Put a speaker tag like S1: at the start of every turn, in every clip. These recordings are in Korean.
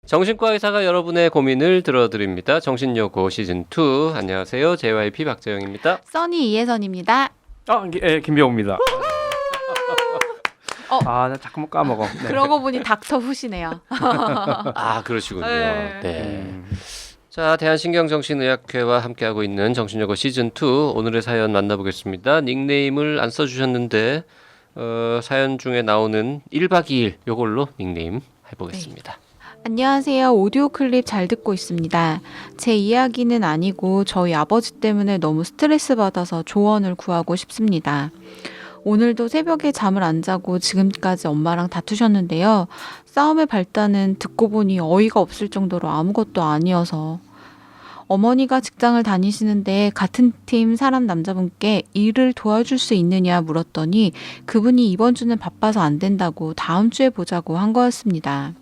S1: 정신과 의사가 여러분의 고민을 들어드립니다. 정신여고 시즌2. 안녕하세요. JYP 박재영입니다.
S2: 써니 이혜선입니다.
S3: 김병호입니다. 나 자꾸만 까먹어. 네.
S2: 그러고 보니 닥터 후시네요.
S1: 아, 그러시군요.
S2: 네.
S1: 네. 자, 대한신경정신의학회와 함께하고 있는 정신여고 시즌2. 오늘의 사연 만나보겠습니다. 닉네임을 안 써주셨는데 사연 중에 나오는 1박 2일 요걸로 닉네임 해보겠습니다.
S2: 네. 안녕하세요. 오디오 클립 잘 듣고 있습니다. 제 이야기는 아니고 저희 아버지 때문에 너무 스트레스 받아서 조언을 구하고 싶습니다. 오늘도 새벽에 잠을 안 자고 지금까지 엄마랑 다투셨는데요. 싸움의 발단은 듣고 보니 어이가 없을 정도로 아무것도 아니어서 어머니가 직장을 다니시는데 같은 팀 사람 남자분께 일을 도와줄 수 있느냐 물었더니 그분이 이번 주는 바빠서 안 된다고 다음 주에 보자고 한 거였습니다.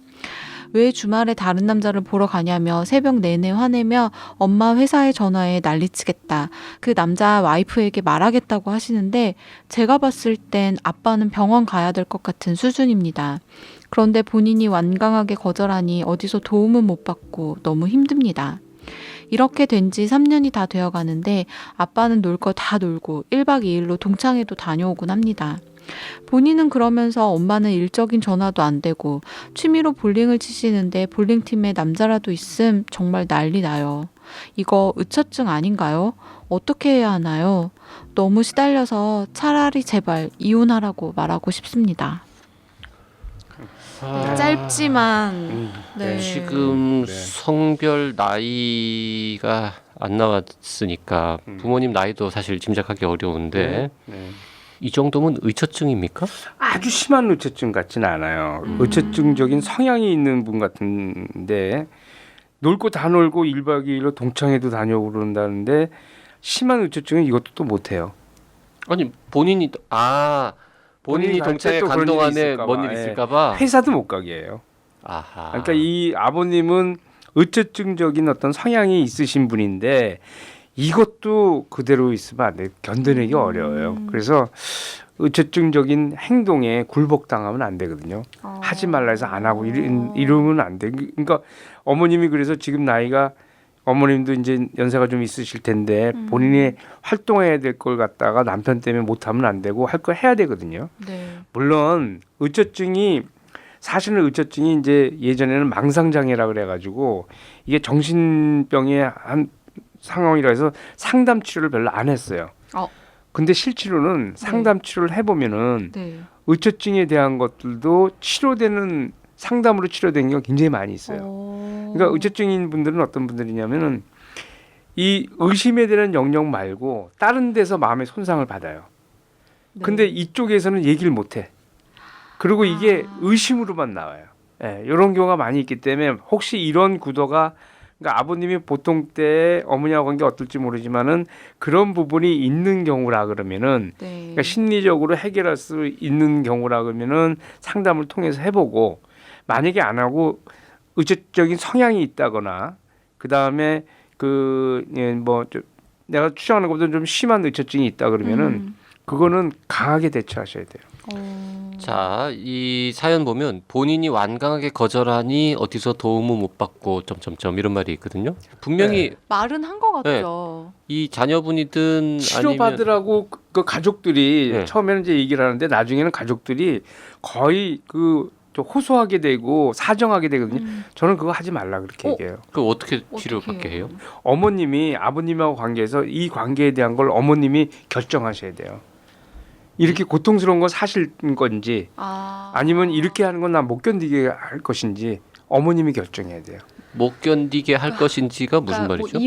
S2: 왜 주말에 다른 남자를 보러 가냐며 새벽 내내 화내며 엄마 회사에 전화해 난리치겠다. 그 남자 와이프에게 말하겠다고 하시는데 제가 봤을 땐 아빠는 병원 가야 될 것 같은 수준입니다. 그런데 본인이 완강하게 거절하니 어디서 도움은 못 받고 너무 힘듭니다. 이렇게 된 지 3년이 다 되어 가는데 아빠는 놀 거 다 놀고 1박 2일로 동창회도 다녀오곤 합니다. 본인은 그러면서 엄마는 일적인 전화도 안 되고 취미로 볼링을 치시는데 볼링팀에 남자라도 있음 정말 난리 나요. 이거 의처증 아닌가요? 어떻게 해야 하나요? 너무 시달려서 차라리 제발 이혼하라고 말하고 싶습니다. 짧지만 네.
S1: 지금 성별 나이가 안 나왔으니까 부모님 나이도 사실 짐작하기 어려운데 이 정도면 의처증입니까?
S3: 아주 심한 의처증 같지는 않아요. 의처증적인 성향이 있는 분 같은데 놀 거 다 놀고 1박 2일로 동창회도 다녀오고 그런다는데 심한 의처증은 이것도 또 못해요.
S1: 아니 본인이 동창회 간 동안에 뭔 일 있을까봐
S3: 회사도 못 가게 해요.
S1: 아하.
S3: 그러니까 이 아버님은 의처증적인 어떤 성향이 있으신 분인데 이것도 그대로 있으면 안 돼요. 견뎌내기 어려워요. 그래서 의처증적인 행동에 굴복당하면 안 되거든요. 하지 말라 해서 안 하고 이러면 안 돼. 그러니까 어머님이 그래서 지금 나이가 어머님도 이제 연세가 좀 있으실 텐데 본인이 활동해야 될 걸 갖다가 남편 때문에 못하면 안 되고 할 거 해야 되거든요.
S2: 네.
S3: 물론 사실은 의처증이 이제 예전에는 망상장애라 그래가지고 이게 정신병의 한 상황이라 해서 상담 치료를 별로 안 했어요. 근데 실제로는 상담 치료를 해보면은 의처증에 대한 것들도 치료되는 상담으로 치료되는 경우가 굉장히 많이 있어요. 그러니까 의처증인 분들은 어떤 분들이냐면은 이 의심에 대한 영역 말고 다른 데서 마음의 손상을 받아요. 근데 이쪽에서는 얘기를 못해. 그리고 이게 의심으로만 나와요. 이런 경우가 많이 있기 때문에 혹시 이런 구도가 그러니까 아버님이 보통 때 어머니하고 관계 어떨지 모르지만은 그런 부분이 있는 경우라 그러면은 그러니까 심리적으로 해결할 수 있는 경우라 그러면은 상담을 통해서 해보고 만약에 안 하고 의처적인 성향이 있다거나 그 다음에 내가 추정하는 것보다 좀 심한 의처증이 있다 그러면은 그거는 강하게 대처하셔야 돼요.
S1: 자, 이 사연 보면 본인이 완강하게 거절하니 어디서 도움을 못 받고 점점점 이런 말이 있거든요. 분명히
S2: 말은 한 것 같죠.
S1: 이 자녀분이든
S3: 치료받으라고 그 가족들이 처음에는 이제 얘기를 하는데 나중에는 가족들이 거의 좀 호소하게 되고 사정하게 되거든요. 저는 그거 하지 말라 그렇게 얘기해요.
S1: 그 어떻게 치료받게 해요?
S3: 어머님이 아버님하고 관계에서 이 관계에 대한 걸 어머님이 결정하셔야 돼요. 이렇게 고통스러운 건 사실 건지 아니면 이렇게 하는 건 난 못 견디게 할 것인지 어머님이 결정해야 돼요.
S1: 못 견디게 할 것인지가 무슨 말이죠?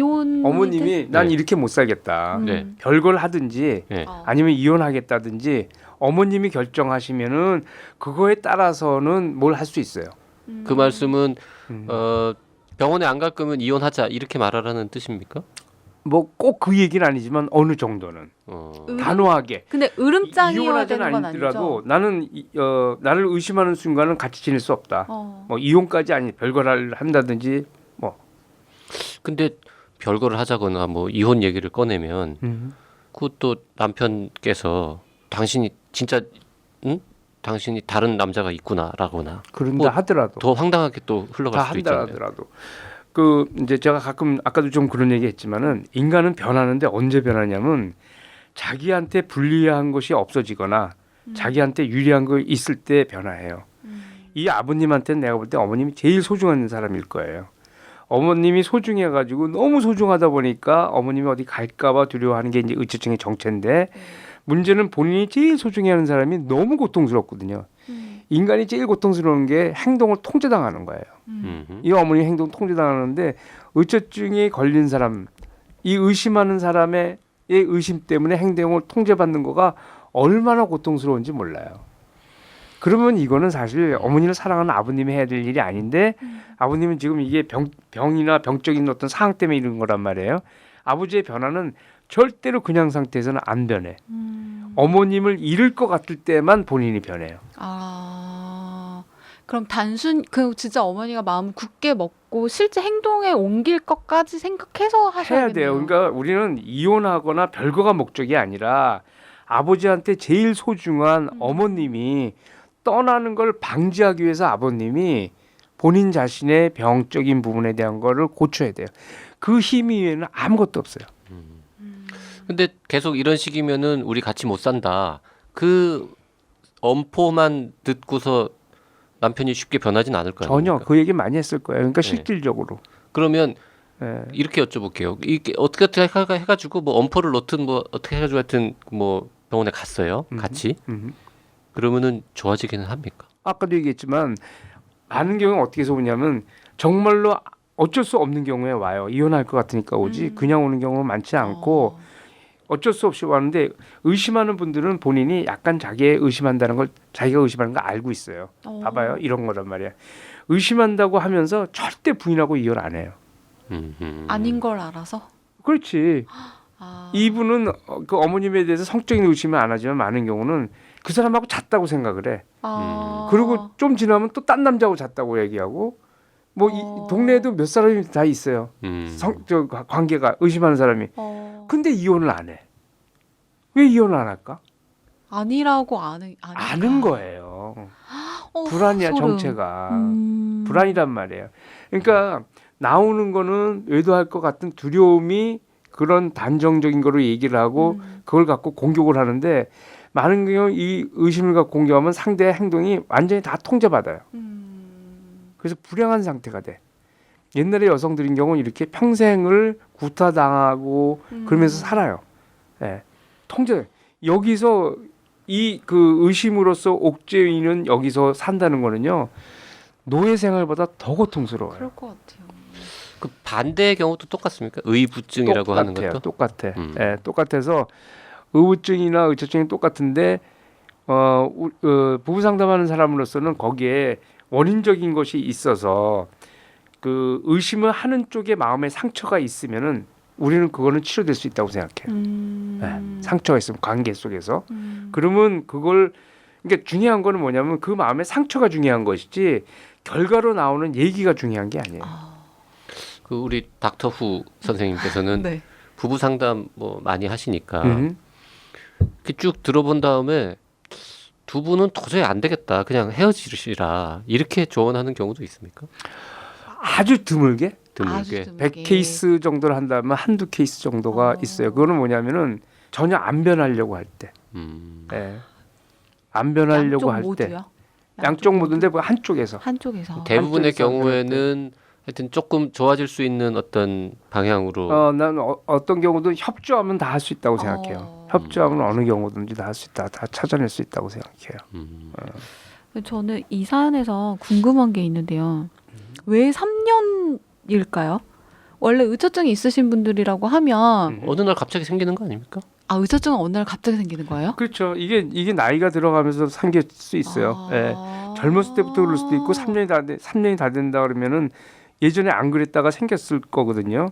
S3: 어머님이 난 이렇게 못 살겠다. 별걸 하든지 아니면 이혼하겠다든지 어머님이 결정하시면은 그거에 따라서는 뭘 할 수 있어요.
S1: 그 말씀은 병원에 안 갈 거면 이혼하자 이렇게 말하라는 뜻입니까?
S3: 뭐 꼭 그 얘기는 아니지만 어느 정도는 단호하게.
S2: 근데 으름장이어야 되는 건
S3: 아니더라도
S2: 아니죠.
S3: 나는 나를 의심하는 순간은 같이 지낼 수 없다. 뭐 이혼까지 아니 별거를 한다든지 뭐.
S1: 근데 별거를 하자거나 뭐 이혼 얘기를 꺼내면 그것도 남편께서 당신이 진짜 당신이 다른 남자가 있구나라거나
S3: 그런다
S1: 뭐
S3: 하더라도
S1: 더 황당하게 또
S3: 다
S1: 흘러갈 수도
S3: 한다
S1: 있잖아요.
S3: 하더라도 그 이제 제가 가끔 아까도 좀 그런 얘기했지만은 인간은 변하는데 언제 변하냐면 자기한테 불리한 것이 없어지거나 자기한테 유리한 거 있을 때 변화해요. 이 아버님한테는 내가 볼 때 어머님이 제일 소중한 사람일 거예요. 어머님이 소중해가지고 너무 소중하다 보니까 어머님이 어디 갈까봐 두려워하는 게 이제 의처증의 정체인데 문제는 본인이 제일 소중해하는 사람이 너무 고통스럽거든요. 인간이 제일 고통스러운 게 행동을 통제당하는 거예요. 이 어머니 행동 통제당하는데 의처증이 걸린 사람, 이 의심하는 사람의 의심 때문에 행동을 통제받는 거가 얼마나 고통스러운지 몰라요. 그러면 이거는 사실 어머니를 사랑하는 아버님이 해야 될 일이 아닌데 아버님은 지금 이게 병이나 병적인 어떤 상황 때문에 이런 거란 말이에요. 아버지의 변화는 절대로 그냥 상태에서는 안 변해. 어머님을 잃을 것 같을 때만 본인이 변해요.
S2: 그럼 그 진짜 어머니가 마음 굳게 먹고 실제 행동에 옮길 것까지 생각해서
S3: 해야
S2: 하셔야겠네요.
S3: 돼요. 그러니까 우리는 이혼하거나 별거가 목적이 아니라 아버지한테 제일 소중한 어머님이 떠나는 걸 방지하기 위해서 아버님이 본인 자신의 병적인 부분에 대한 거를 고쳐야 돼요. 그 힘 이외에는 아무것도 없어요.
S1: 근데 계속 이런 식이면은 우리 같이 못 산다. 그 엄포만 듣고서 남편이 쉽게 변하진 않을 거예요.
S3: 전혀 그 얘기 많이 했을 거예요. 그러니까
S1: 네.
S3: 실질적으로.
S1: 그러면
S3: 예.
S1: 이렇게 여쭤볼게요. 이게 어떻게 해가지고 뭐 엄포를 놓든 뭐 어떻게 해가지고 하여튼 뭐 병원에 갔어요. 같이. 그러면은 좋아지기는 합니까?
S3: 아까도 얘기했지만 많은 경우는 어떻게 해서 오냐면 정말로 어쩔 수 없는 경우에 와요. 이혼할 것 같으니까 오지 그냥 오는 경우는 많지 않고 어쩔 수 없이 왔는데 의심하는 분들은 본인이 약간 자기의 의심한다는 걸 자기가 의심하는 걸 알고 있어요. 봐봐요. 이런 거란 말이야. 의심한다고 하면서 절대 부인하고 이혼 안 해요.
S2: 아닌 걸 알아서.
S3: 그렇지. 이분은 그 어머님에 대해서 성적인 의심은 안 하지만 많은 경우는 그 사람하고 잤다고 생각을 해. 그리고 좀 지나면 또 딴 남자하고 잤다고 얘기하고 뭐 이 동네에도 몇 사람이 다 있어요. 저 관계가 의심하는 사람이. 근데 이혼을 안 해. 왜 이혼을 안 할까?
S2: 아니라고
S3: 아는 거예요. 불안이야
S2: 소름.
S3: 정체가. 불안이란 말이에요. 그러니까 나오는 거는 외도할 것 같은 두려움이 그런 단정적인 거로 얘기를 하고 그걸 갖고 공격을 하는데 많은 경우 이 의심을 갖고 공격하면 상대의 행동이 완전히 다 통제받아요. 그래서 불행한 상태가 돼. 옛날에 여성들인 경우는 이렇게 평생을 구타당하고 그러면서 살아요. 예. 통제. 여기서 이 그 의심으로서 옥죄이는 여기서 산다는 거는요. 노예 생활보다 더 고통스러워요.
S2: 그럴 것 같아요.
S1: 그 반대의 경우도 똑같습니까? 의부증이라고 하는 것도?
S3: 똑같아. 예, 똑같아서 의부증이나 의처증이 똑같은데 부부 상담하는 사람으로서는 거기에 원인적인 것이 있어서 그 의심을 하는 쪽에 마음에 상처가 있으면은 우리는 그거는 치료될 수 있다고 생각해요. 예, 상처가 있으면 관계 속에서 그러면 그걸 그러니까 중요한 거는 뭐냐면 그 마음의 상처가 중요한 것이지 결과로 나오는 얘기가 중요한 게 아니에요.
S1: 그 우리 닥터 후 선생님께서는
S2: 네.
S1: 부부 상담 뭐 많이 하시니까 이렇게 쭉 들어본 다음에 두 분은 도저히 안 되겠다. 그냥 헤어지시라. 이렇게 조언하는 경우도 있습니까?
S3: 아주 드물게
S1: 드물게.
S3: 100케이스 정도를 한다면 한두 케이스 정도가 있어요. 그거는 뭐냐면은 전혀 안 변하려고 할 때. 예. 안 변하려고 할 때. 양쪽 모두인데 뭐 한쪽에서.
S1: 대부분의
S3: 한쪽에서 안 변할
S1: 경우에는 하여튼 조금 좋아질 수 있는 어떤 방향으로.
S3: 난 어떤 경우도 협조하면 다 할 수 있다고 생각해요. 협조하면 어느 경우든지 다 할 수 있다. 다 찾아낼 수 있다고 생각해요.
S2: 저는 이 사안에서 궁금한 게 있는데요. 왜 3년일까요? 원래 의처증이 있으신 분들이라고 하면
S1: 어느 날 갑자기 생기는 거 아닙니까?
S2: 의처증은 어느 날 갑자기 생기는 거예요?
S3: 그렇죠. 이게 나이가 들어가면서 생길 수 있어요. 예. 젊었을 때부터 그럴 수도 있고 3년이 다 된다 그러면은 예전에 안 그랬다가 생겼을 거거든요.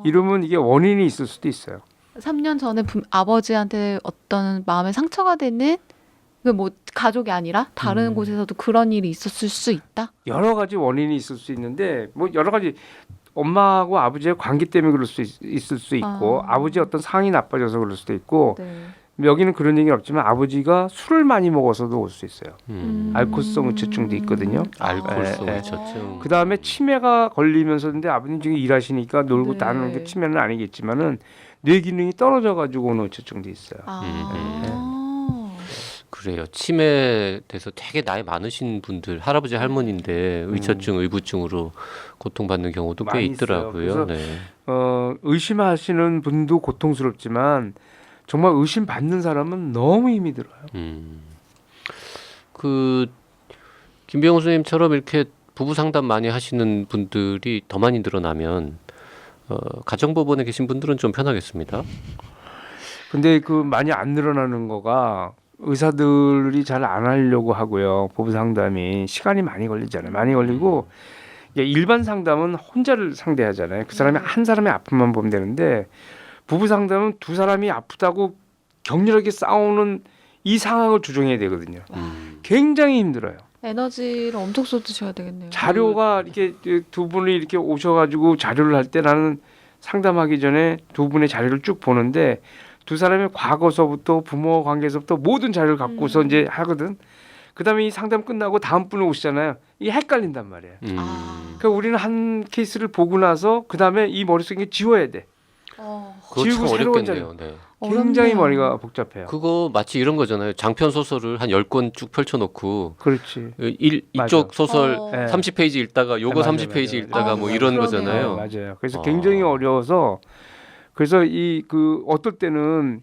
S3: 이러면 이게 원인이 있을 수도 있어요.
S2: 3년 전에 아버지한테 어떤 마음의 상처가 되는 그 뭐 가족이 아니라 다른 곳에서도 그런 일이 있었을 수 있다?
S3: 여러 가지 원인이 있을 수 있는데 뭐 여러 가지 엄마하고 아버지의 관계 때문에 그럴 수 있을 수 있고 아버지의 어떤 상황이 나빠져서 그럴 수도 있고
S2: 네.
S3: 여기는 그런 얘기는 없지만 아버지가 술을 많이 먹어서도 올 수 있어요.
S1: 음.
S3: 알코올성 의처증도 있거든요.
S1: 알코올성
S3: 예, 예.
S1: 의처증.
S3: 그 다음에 치매가 걸리면서인데 아버님 지금 일하시니까 놀고
S2: 네.
S3: 다니는 게 치매는 아니겠지만은 뇌 기능이 떨어져가지고 오는 의처증도 있어요.
S1: 그래요. 치매에 대해서 되게 나이 많으신 분들, 할아버지 할머니인데 의처증, 의부증으로 고통받는 경우도 꽤
S3: 많이
S1: 있더라고요.
S3: 있어요.
S1: 네.
S3: 의심하시는 분도 고통스럽지만 정말 의심 받는 사람은 너무 힘이 들어요.
S1: 그 김병호 선생님처럼 이렇게 부부 상담 많이 하시는 분들이 더 많이 늘어나면 가정법원에 계신 분들은 좀 편하겠습니다.
S3: 근데 그 많이 안 늘어나는 거가 의사들이 잘 안 하려고 하고요. 부부 상담이 시간이 많이 걸리잖아요. 많이 걸리고 일반 상담은 혼자를 상대하잖아요. 그 사람이 한 사람의 아픔만 보면 되는데 부부 상담은 두 사람이 아프다고 격렬하게 싸우는 이 상황을 조정해야 되거든요. 굉장히 힘들어요.
S2: 에너지를 엄청 쏟으셔야 되겠네요.
S3: 자료가 이렇게 두 분이 이렇게 오셔가지고 자료를 할 때 나는 상담하기 전에 두 분의 자료를 쭉 보는데 두 사람의 과거서부터 부모 관계에서부터 모든 자료를 갖고서 이제 하거든. 그다음에 이 상담 끝나고 다음 분을 오시잖아요. 이게 헷갈린단 말이에요. 그러니까 우리는 한 케이스를 보고 나서 그다음에 이 머릿속에 지워야 돼.
S1: 그거 참
S3: 지우고 새로운
S1: 어렵겠네요. 네.
S3: 굉장히
S2: 어렵네요.
S3: 머리가 복잡해요.
S1: 그거 마치 이런 거잖아요. 장편 소설을 한 10권 쭉 펼쳐놓고
S3: 그렇지.
S1: 이쪽
S3: 맞아.
S1: 소설
S3: 네.
S1: 30페이지 읽다가 요거
S3: 맞아요,
S1: 30페이지
S3: 맞아요,
S1: 읽다가
S2: 맞아요.
S1: 뭐 이런
S2: 그러네요.
S1: 거잖아요.
S3: 맞아요. 그래서 굉장히 어려워서 그래서 이 그 어떨 때는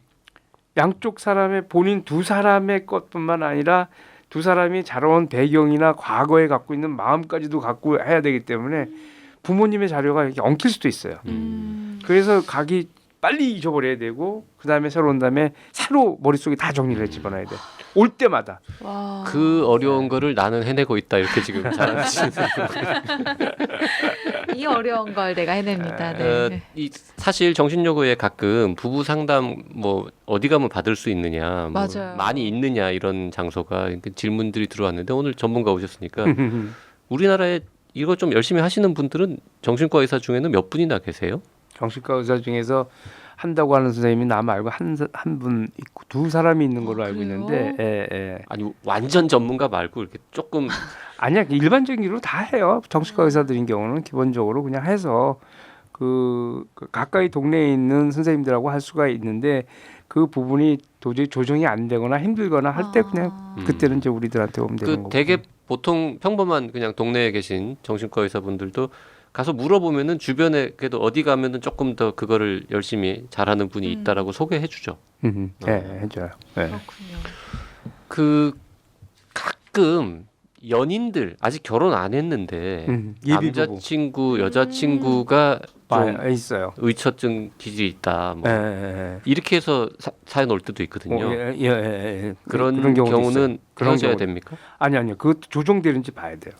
S3: 양쪽 사람의 본인 두 사람의 것뿐만 아니라 두 사람이 자라온 배경이나 과거에 갖고 있는 마음까지도 갖고 해야 되기 때문에 부모님의 자료가 이렇게 엉킬 수도 있어요. 그래서 각이 빨리 잊어버려야 되고 그 다음에 새로 온 다음에 새로 머릿속에 다 정리를 해 집어넣어야 돼. 올 때마다.
S2: 와.
S1: 그 어려운 거를 나는 해내고 있다 이렇게 지금 자랑하시는
S2: 이 어려운 걸 내가 해냅니다. 네.
S1: 이 사실 정신여고에 가끔 부부 상담 뭐 어디 가면 받을 수 있느냐, 뭐
S2: 맞아요.
S1: 많이 있느냐 이런 장소가 질문들이 들어왔는데 오늘 전문가 오셨으니까 우리나라에 이거 좀 열심히 하시는 분들은 정신과 의사 중에는 몇 분이나 계세요?
S3: 정신과 의사 중에서 한다고 하는 선생님이 나 말고 한 분 있고 두 사람이 있는 걸로 알고
S2: 그래요?
S3: 있는데 예.
S1: 아니 완전 전문가 말고 이렇게 조금
S3: 아니야 일반적으로 다 해요. 정신과 의사들인 경우는 기본적으로 그냥 해서 그 가까이 동네에 있는 선생님들하고 할 수가 있는데 그 부분이 도저히 조정이 안 되거나 힘들거나 할 때 그냥 그때는 이제 우리들한테 오면 되는 거고.
S1: 되게 보통 평범한 그냥 동네에 계신 정신과 의사분들도 가서 물어보면은 주변에 그래도 어디 가면은 조금 더 그거를 열심히 잘하는 분이 있다라고 소개해 주죠.
S3: 네, 해줘요. 네.
S2: 그렇군요.
S1: 그 가끔 연인들 아직 결혼 안 했는데
S3: 예비 부부.
S1: 남자친구 여자친구가 좀
S3: 있어요.
S1: 의처증 기질이 있다 뭐
S3: 예.
S1: 이렇게 해서 사연 올 때도 있거든요.
S3: 예.
S1: 그런
S3: 경우도 있어요.
S1: 경우는
S3: 그런
S1: 헤어져야
S3: 경우도.
S1: 됩니까?
S3: 아니요. 그것도 조정되는지 봐야 돼요.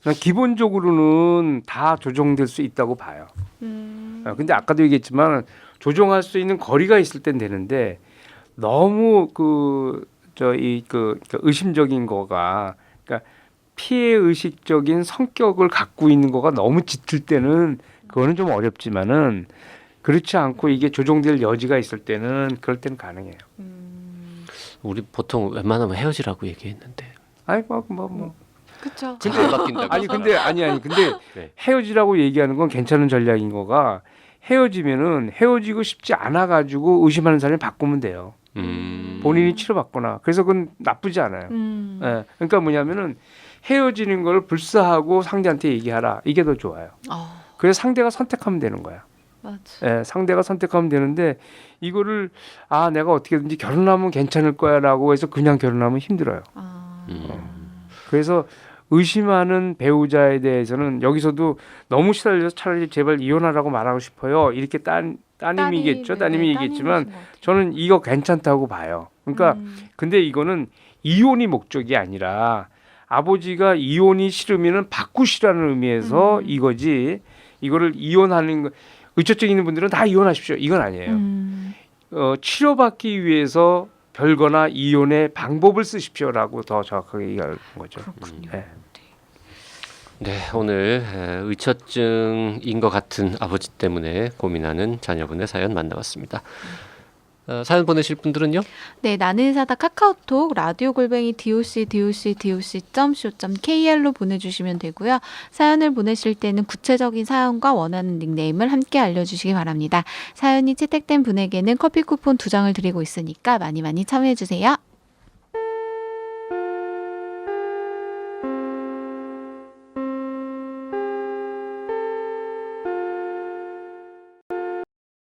S3: 그냥 기본적으로는 다 조정될 수 있다고 봐요. 근데 아까도 얘기했지만 조정할 수 있는 거리가 있을 땐 되는데 너무 의심적인 거가 그러니까 피해 의식적인 성격을 갖고 있는 거가 너무 짙을 때는 그거는 좀 어렵지만은 그렇지 않고 이게 조정될 여지가 있을 때는 그럴 때는 가능해요.
S1: 우리 보통 웬만하면 헤어지라고 얘기했는데.
S3: 아니 뭐.
S2: 그렇죠.
S1: 안 바뀐다고.
S3: 근데
S1: 네.
S3: 헤어지라고 얘기하는 건 괜찮은 전략인 거가 헤어지면은 헤어지고 싶지 않아 가지고 의심하는 사람이 바꾸면 돼요. 본인이 치료받거나. 그래서 그건 나쁘지 않아요. 예. 그러니까 뭐냐면은 헤어지는 걸 불사하고 상대한테 얘기하라. 이게 더 좋아요. 그래서 상대가 선택하면 되는 거야.
S2: 맞아.
S3: 예, 상대가 선택하면 되는데 이거를 내가 어떻게든지 결혼하면 괜찮을 거야라고 해서 그냥 결혼하면 힘들어요. 그래서 의심하는 배우자에 대해서는 여기서도 너무 시달려서 차라리 제발 이혼하라고 말하고 싶어요. 이렇게 따님이겠죠. 따님이 얘기했지만 저는 이거 괜찮다고 봐요. 그러니까 근데 이거는 이혼이 목적이 아니라 아버지가 이혼이 싫으면은 바꾸시라는 의미에서 이거지. 이거를 이혼하는 거 의처증 있는 분들은 다 이혼하십시오. 이건 아니에요. 치료받기 위해서 별거나 이혼의 방법을 쓰십시오라고 더 정확하게 얘기하는 거죠.
S2: 그렇군요.
S1: 네, 오늘 의처증인 것 같은 아버지 때문에 고민하는 자녀분의 사연 만나봤습니다. 사연 보내실 분들은요?
S2: 네, 나는 사다 카카오톡 라디오 골뱅이 doc.co.kr로 보내주시면 되고요. 사연을 보내실 때는 구체적인 사연과 원하는 닉네임을 함께 알려주시기 바랍니다. 사연이 채택된 분에게는 커피 쿠폰 2장을 드리고 있으니까 많이 많이 참여해주세요.